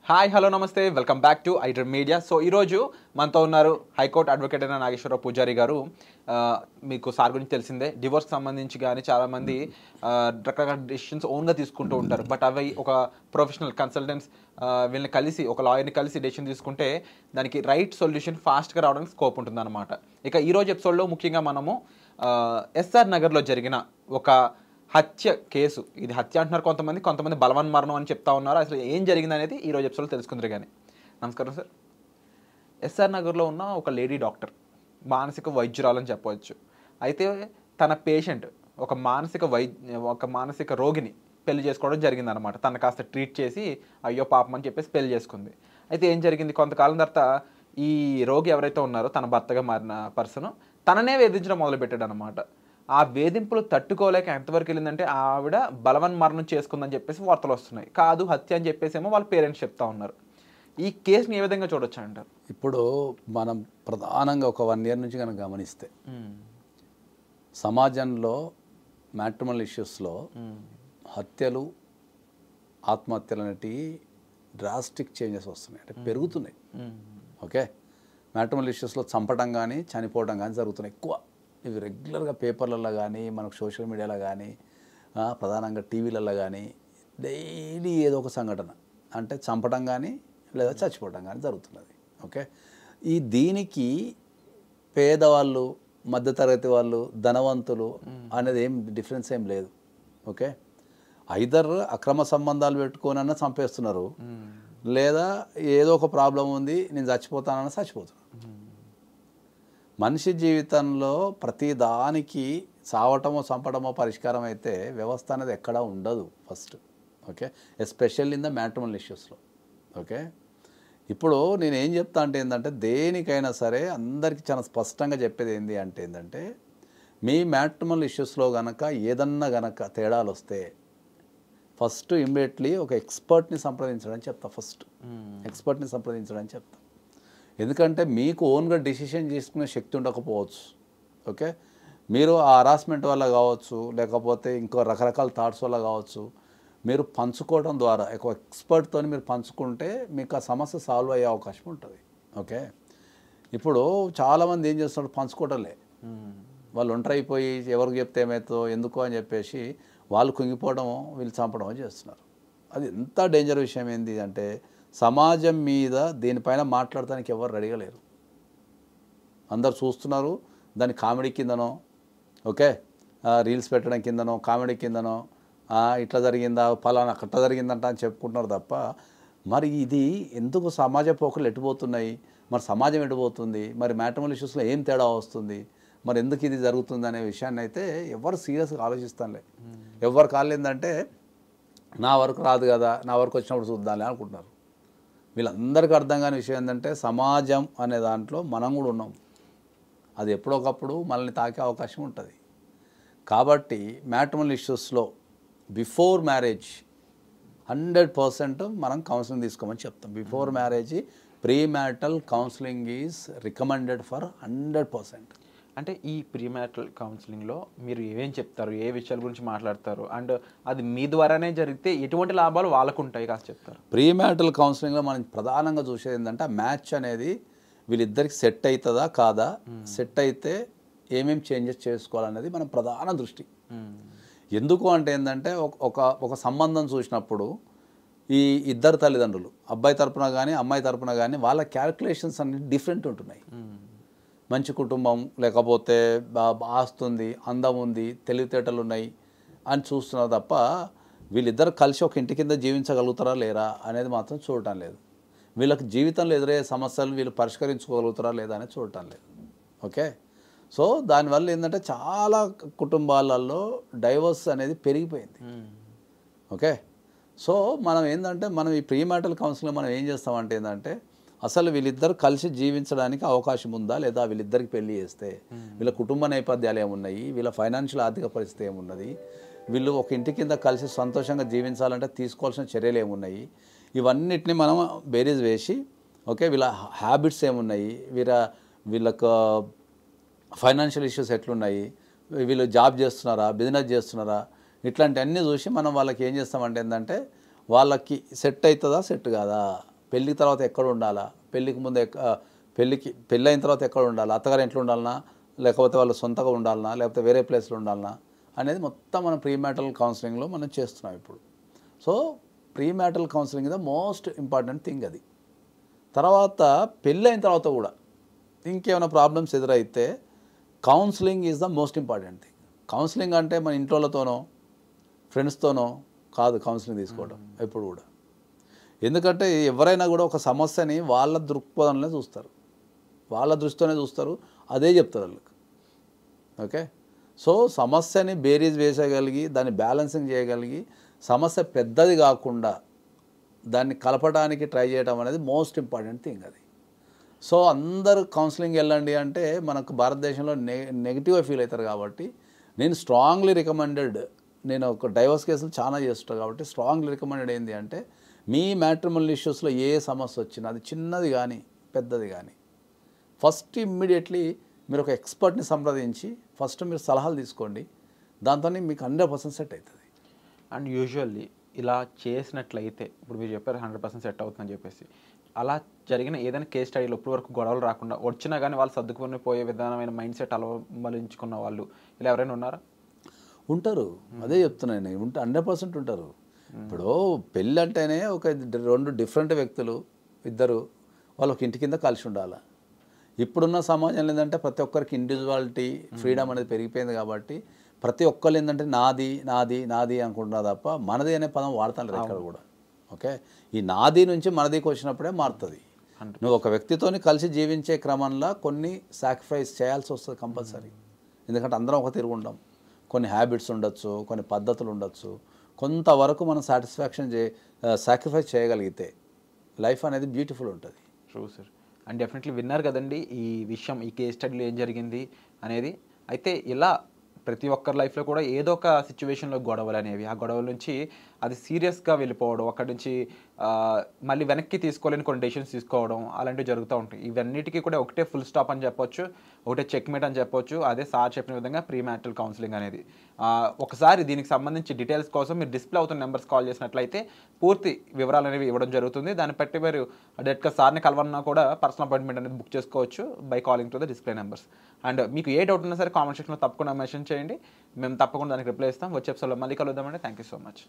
Hi hello నమస్తే welcome back to iDream media. So ఈరోజు మనతో ఉన్నారు హైకోర్టు అడ్వకేట్ అయిన నాగేశ్వరరావు పూజారి గారు. మీకు సార్ గురించి తెలిసిందే, డివోర్స్కి సంబంధించి కానీ చాలామంది రకరకాల డెసిషన్స్ ఓన్గా తీసుకుంటూ ఉంటారు. బట్ అవి ఒక ప్రొఫెషనల్ కన్సల్టెంట్స్ వీళ్ళని కలిసి ఒక లాయర్ని కలిసి డెసిషన్ తీసుకుంటే దానికి రైట్ సొల్యూషన్ ఫాస్ట్గా రావడానికి స్కోప్ ఉంటుంది అనమాట. ఇక ఈరోజు ఎపిసోడ్లో ముఖ్యంగా మనము ఎస్ఆర్ నగర్లో జరిగిన ఒక హత్య కేసు, ఇది హత్య అంటున్నారు కొంతమంది బలవన్ మరణం అని చెప్తా ఉన్నారు. అసలు ఏం జరిగింది అనేది ఈరోజు ఎపిసోడ్లో తెలుసుకుందరు. కానీ నమస్కారం సార్. ఎస్ఆర్ నగర్లో ఉన్న ఒక లేడీ డాక్టర్, మానసిక వైద్యురాలని చెప్పవచ్చు. అయితే తన పేషెంట్ ఒక మానసిక రోగిని పెళ్లి చేసుకోవడం జరిగిందనమాట. తను కాస్త ట్రీట్ చేసి అయ్యో పాపం అని చెప్పేసి పెళ్లి చేసుకుంది. అయితే ఏం జరిగింది, కొంతకాలం తర్వాత ఈ రోగి ఎవరైతే ఉన్నారో తన భర్తగా మారిన పర్సన్ తననే వేధించడం మొదలుపెట్టాడు అనమాట. ఆ వేధింపులు తట్టుకోలేక ఎంతవరకు వెళ్ళిందంటే ఆవిడ బలవన్ మరణం చేసుకుందని చెప్పేసి వార్తలు వస్తున్నాయి. కాదు హత్య అని చెప్పేసి ఏమో వాళ్ళ పేరెంట్స్ చెప్తా ఉన్నారు. ఈ కేసుని ఏ విధంగా చూడొచ్చు అంటారు? ఇప్పుడు మనం ప్రధానంగా ఒక 1 year నుంచి కనుక గమనిస్తే సమాజంలో మ్యాట్రిమోనల్ ఇష్యూస్లో హత్యలు, ఆత్మహత్యలు అనేటివి డ్రాస్టిక్ చేంజెస్ వస్తున్నాయి, అంటే పెరుగుతున్నాయి. ఓకే, మ్యాట్రిమోనల్ ఇష్యూస్లో చంపడం కానీ చనిపోవడం కానీ జరుగుతున్నాయి ఎక్కువ. ఇవి రెగ్యులర్గా పేపర్లలో కానీ మనకు సోషల్ మీడియాలో కానీ ప్రధానంగా టీవీలలో కానీ డైలీ ఏదో ఒక సంఘటన, అంటే చంపడం కానీ లేదా చచ్చిపోవడం కానీ జరుగుతున్నది. ఓకే, దీనికి పేదవాళ్ళు, మధ్యతరగతి వాళ్ళు, ధనవంతులు అనేది ఏం డిఫరెన్స్ ఏం లేదు. ఓకే, ఐదర్ అక్రమ సంబంధాలు పెట్టుకోనన్నా చంపేస్తున్నారు, లేదా ఏదో ఒక ప్రాబ్లం ఉంది నేను చచ్చిపోతానన్నా చచ్చిపోతున్నాను. మనిషి జీవితంలో ప్రతి దానికి చావటమో చంపడమో పరిష్కారం అయితే వ్యవస్థ అనేది ఎక్కడా ఉండదు first. Okay, especial in the matrimonial ఇష్యూస్లో. ఓకే, ఇప్పుడు నేను ఏం చెప్తా అంటే ఏంటంటే, దేనికైనా సరే అందరికీ చాలా స్పష్టంగా చెప్పేది ఏంటంటే మీ మ్యాట్రిమోనల్ ఇష్యూస్లో కనుక ఏదన్నా కనుక తేడాలు వస్తే ఫస్ట్ ఇమ్మీడియట్లీ ఒక ఎక్స్పర్ట్ని సంప్రదించడం చెప్తా. ఎక్స్పర్ట్ని సంప్రదించడం చెప్తా. ఎందుకంటే మీకు ఓన్గా డెసిషన్ చేసుకునే శక్తి ఉండకపోవచ్చు. ఓకే, మీరు ఆ హరాస్మెంట్ వల్ల కావచ్చు, లేకపోతే ఇంకో రకరకాల థాట్స్ వల్ల కావచ్చు, మీరు పంచుకోవడం ద్వారా ఒక ఎక్స్పర్ట్తో మీరు పంచుకుంటే మీకు ఆ సమస్య సాల్వ్ అయ్యే అవకాశం ఉంటుంది. ఓకే, ఇప్పుడు చాలామంది ఏం చేస్తున్నారు, పంచుకోవటంలే, వాళ్ళు ఒంటరి అయిపోయి ఎవరికి చెప్తే ఏమవుతుందో ఎందుకో అని చెప్పేసి వాళ్ళు కుంగిపోవడమో వీళ్ళు చంపడమో చేస్తున్నారు. అది ఎంత డేంజర్ విషయం ఏంటి అంటే, సమాజం మీద దీనిపైన మాట్లాడటానికి ఎవరు రెడీగా లేరు. అందరు చూస్తున్నారు దాని కామెడీ కిందనో, ఓకే, రీల్స్ పెట్టడం కిందనో, కామెడీ కిందనో, ఇట్లా జరిగిందా ఫలానా అట్లా జరిగిందంట అని చెప్పుకుంటున్నారు తప్ప, మరి ఇది ఎందుకు సమాజ పోకలు ఎటుపోతున్నాయి, మరి సమాజం ఎటుపోతుంది, మరి మ్యాట్రిమోనల్ ఇష్యూస్లో ఏం తేడా వస్తుంది, మరి ఎందుకు ఇది జరుగుతుంది అనే విషయాన్ని అయితే ఎవరు సీరియస్గా ఆలోచిస్తానులే. ఎవరు కాలేదంటే నా వరకు రాదు కదా, నా వరకు వచ్చినప్పుడు చూద్దాంలే అనుకుంటున్నారు. వీళ్ళందరికీ అర్థం కాని విషయం ఏంటంటే, సమాజం అనే దాంట్లో మనం కూడా ఉన్నాం. అది ఎప్పుడొకప్పుడు మనల్ని తాకే అవకాశం ఉంటుంది. కాబట్టి మ్యాట్రిమోనల్ ఇష్యూస్లో బిఫోర్ మ్యారేజ్ 100% మనం కౌన్సిలింగ్ తీసుకోమని చెప్తాం. Before marriage pre marital counselling is recommended for 100%. అంటే ఈ ప్రీ మ్యారిటల్ కౌన్సిలింగ్లో మీరు ఏమేం చెప్తారు, ఏ విషయాల గురించి మాట్లాడతారు, అండ్ అది మీ ద్వారానే జరిగితే ఎటువంటి లాభాలు వాళ్ళకు ఉంటాయి కాస్త చెప్తారు? ప్రీ మ్యారిటల్ కౌన్సిలింగ్లో మనం ప్రధానంగా చూసేది ఏంటంటే, ఆ మ్యాచ్ అనేది వీళ్ళిద్దరికి సెట్ అవుతుందా కాదా, సెట్ అయితే ఏమేమి చేంజెస్ చేసుకోవాలనేది మన ప్రధాన దృష్టి. ఎందుకు అంటే ఏంటంటే, ఒక సంబంధం చూసినప్పుడు ఈ ఇద్దరు తల్లిదండ్రులు, అబ్బాయి తరపున కానీ అమ్మాయి తరపున కానీ, వాళ్ళ క్యాల్కులేషన్స్ అన్ని డిఫరెంట్ ఉంటున్నాయి. మంచి కుటుంబం, లేకపోతే ఆస్తుంది, అందం ఉంది, తెలివితేటలు ఉన్నాయి అని చూస్తున్నారు తప్ప, వీళ్ళిద్దరు కలిసి ఒక ఇంటి కింద జీవించగలుగుతారా లేరా అనేది మాత్రం చూడటం లేదు. వీళ్ళకి జీవితంలో ఎదురయ్యే సమస్యలు వీళ్ళు పరిష్కరించుకోగలుగుతారా లేదా అనేది చూడటం లేదు. ఓకే, సో దానివల్ల ఏంటంటే చాలా కుటుంబాలలో డైవర్స్ అనేది పెరిగిపోయింది. ఓకే, సో మనం ఏంటంటే, మనం ఈ ప్రీ మ్యారిటల్ కౌన్సిలింగ్ మనం ఏం చేస్తామంటే ఏంటంటే, అసలు వీళ్ళిద్దరు కలిసి జీవించడానికి అవకాశం ఉందా లేదా, వీళ్ళిద్దరికి పెళ్లి చేస్తే వీళ్ళ కుటుంబ నేపథ్యాలు ఏమున్నాయి, వీళ్ళ ఫైనాన్షియల్ ఆర్థిక పరిస్థితి ఏమున్నది, వీళ్ళు ఒక ఇంటి కింద కలిసి సంతోషంగా జీవించాలంటే తీసుకోవాల్సిన చర్యలు ఏమున్నాయి, ఇవన్నిటిని మనం బేరీజ్ వేసి, ఓకే, వీళ్ళ హ్యాబిట్స్ ఏమున్నాయి, వీళ్ళకు ఫైనాన్షియల్ ఇష్యూస్ ఎట్లున్నాయి, వీళ్ళు జాబ్ చేస్తున్నారా, బిజినెస్ చేస్తున్నారా, ఇట్లాంటివన్నీ చూసి మనం వాళ్ళకి ఏం చేస్తామంటే ఏంటంటే, వాళ్ళకి సెట్ అవుతుందా సెట్ కాదా, పెళ్ళి తర్వాత ఎక్కడ ఉండాలా, పెళ్ళికి ముందు పెళ్ళి అయిన తర్వాత ఎక్కడ ఉండాలా, అత్తగారు ఇంట్లో ఉండాలనా, లేకపోతే వాళ్ళు సొంతగా ఉండాలనా, లేకపోతే వేరే ప్లేస్లో ఉండాలనా అనేది మొత్తం మనం ప్రీ మ్యారిటల్ కౌన్సిలింగ్లో మనం చేస్తున్నాం ఇప్పుడు. So pre marital counselling is the most important thing అది. తర్వాత పెళ్ళి అయిన తర్వాత కూడా ఇంకేమైనా ప్రాబ్లమ్స్ ఎదురైతే counselling is the most important thing. Counselling అంటే మన ఇంట్లోతోనో ఫ్రెండ్స్తోనో కాదు కౌన్సిలింగ్ తీసుకోవడం ఎప్పుడు కూడా. ఎందుకంటే ఎవరైనా కూడా ఒక సమస్యని వాళ్ళ దృక్పథంలో చూస్తారు, వాళ్ళ దృష్టితోనే చూస్తారు, అదే చెప్తారు వాళ్ళకి. ఓకే, సో సమస్యని బేరీజ్ వేసేయగలిగి దాన్ని బ్యాలెన్సింగ్ చేయగలిగి సమస్య పెద్దది కాకుండా దాన్ని కలపడానికి ట్రై చేయడం అనేది మోస్ట్ ఇంపార్టెంట్ థింగ్ అది. సో అందరూ కౌన్సిలింగ్ వెళ్ళండి అంటే మనకు భారతదేశంలో నెగిటివ్గా ఫీల్ అవుతారు. కాబట్టి నేను స్ట్రాంగ్లీ రికమెండెడ్, నేను ఒక డైవర్స్ కేసులు చాలా చేస్తుంటాను కాబట్టి స్ట్రాంగ్లీ రికమెండెడ్ ఏంటి అంటే మీ మ్యాట్రిమోనియల్ ఇష్యూస్లో ఏ సమస్య వచ్చినా అది చిన్నది కానీ పెద్దది కానీ ఫస్ట్ ఇమ్మీడియట్లీ మీరు ఒక ఎక్స్పర్ట్ని సంప్రదించి ఫస్ట్ మీరు సలహాలు తీసుకోండి, దాంతో మీకు 100% సెట్ అవుతుంది. అండ్ యూజువల్లీ ఇలా చేసినట్లయితే ఇప్పుడు మీరు చెప్పారు 100% సెట్ అవుతుందని చెప్పేసి, అలా జరిగిన ఏదైనా కేస్ స్టడీలో ఇప్పటి వరకు గొడవలు రాకుండా వచ్చినా కానీ వాళ్ళు సర్దుకుని పోయే విధానమైన మైండ్ సెట్ అలవలించుకున్న వాళ్ళు ఇలా ఎవరైనా ఉన్నారా? ఉంటారు, అదే చెప్తున్నాను నేను. 100% ఉంటారు. ఇప్పుడు పెళ్ళి అంటేనే ఒక 2 డిఫరెంట్ వ్యక్తులు, ఇద్దరు వాళ్ళు ఒక ఇంటి కింద కలిసి ఉండాలి. ఇప్పుడున్న సమాజంలో ఏంటంటే ప్రతి ఒక్కరికి ఇండివిజువాలిటీ ఫ్రీడమ్ అనేది పెరిగిపోయింది కాబట్టి ప్రతి ఒక్కరు ఏంటంటే నాది నాది నాది అనుకుంటున్నారు తప్ప మనది అనే పదం వాడతాను ఎక్కడ కూడా. ఓకే, ఈ నాది నుంచి మనదికి వచ్చినప్పుడే మారుతుంది. నువ్వు ఒక వ్యక్తితోని కలిసి జీవించే క్రమంలో కొన్ని సాక్రిఫైస్ చేయాల్సి వస్తుంది కంపల్సరీ. ఎందుకంటే అందరం ఒక తిరుగు ఉండం, కొన్ని హ్యాబిట్స్ ఉండొచ్చు, కొన్ని పద్ధతులు ఉండొచ్చు. కొంతవరకు మనం సాక్రిఫైస్ చేయగలిగితే లైఫ్ అనేది బ్యూటిఫుల్ ఉంటుంది. True sir. అండ్ డెఫినెట్లీ విన్నారు కదండి ఈ విషయం, ఈ కేస్ స్టడీలో ఏం జరిగింది అనేది. అయితే ఇలా ప్రతి ఒక్కరి లైఫ్లో కూడా ఏదో ఒక సిచ్యువేషన్లో గొడవలు అనేవి, ఆ గొడవల నుంచి అది సీరియస్గా వెళ్ళిపోవడం, అక్కడి నుంచి మళ్ళీ వెనక్కి తీసుకోలేని కొన్ని డెసిషన్స్ తీసుకోవడం అలాంటివి జరుగుతూ ఉంటాయి. ఇవన్నిటికీ కూడా ఒకటే ఫుల్ స్టాప్ అని చెప్పొచ్చు, ఒకటే చెక్మేట్ అని చెప్పొచ్చు. అదే సార్ చెప్పిన విధంగా ప్రీ మ్యారిటల్ కౌన్సిలింగ్ అనేది. ఒకసారి దీనికి సంబంధించి డీటెయిల్స్ కోసం మీరు డిస్ప్లే అవుతున్న నెంబర్స్ కాల్ చేసినట్లయితే పూర్తి వివరాలు అనేవి ఇవ్వడం జరుగుతుంది. దాన్ని బట్టి మీరు డైరెక్ట్గా సార్ని కలవన్నా కూడా పర్సనల్ అపాయింట్మెంట్ అనేది బుక్ చేసుకోవచ్చు by calling to the display numbers. And మీకు ఏ డౌట్ ఉన్నా సరే కామెంట్ సెక్షన్లో తప్పకుండా మెన్షన్ చేయండి, మేము తప్పకుండా దానికి రిప్లై ఇస్తాం. వచ్చే ఎపిసోడ్లో మళ్ళీ కలుద్దామండి. Thank you so much.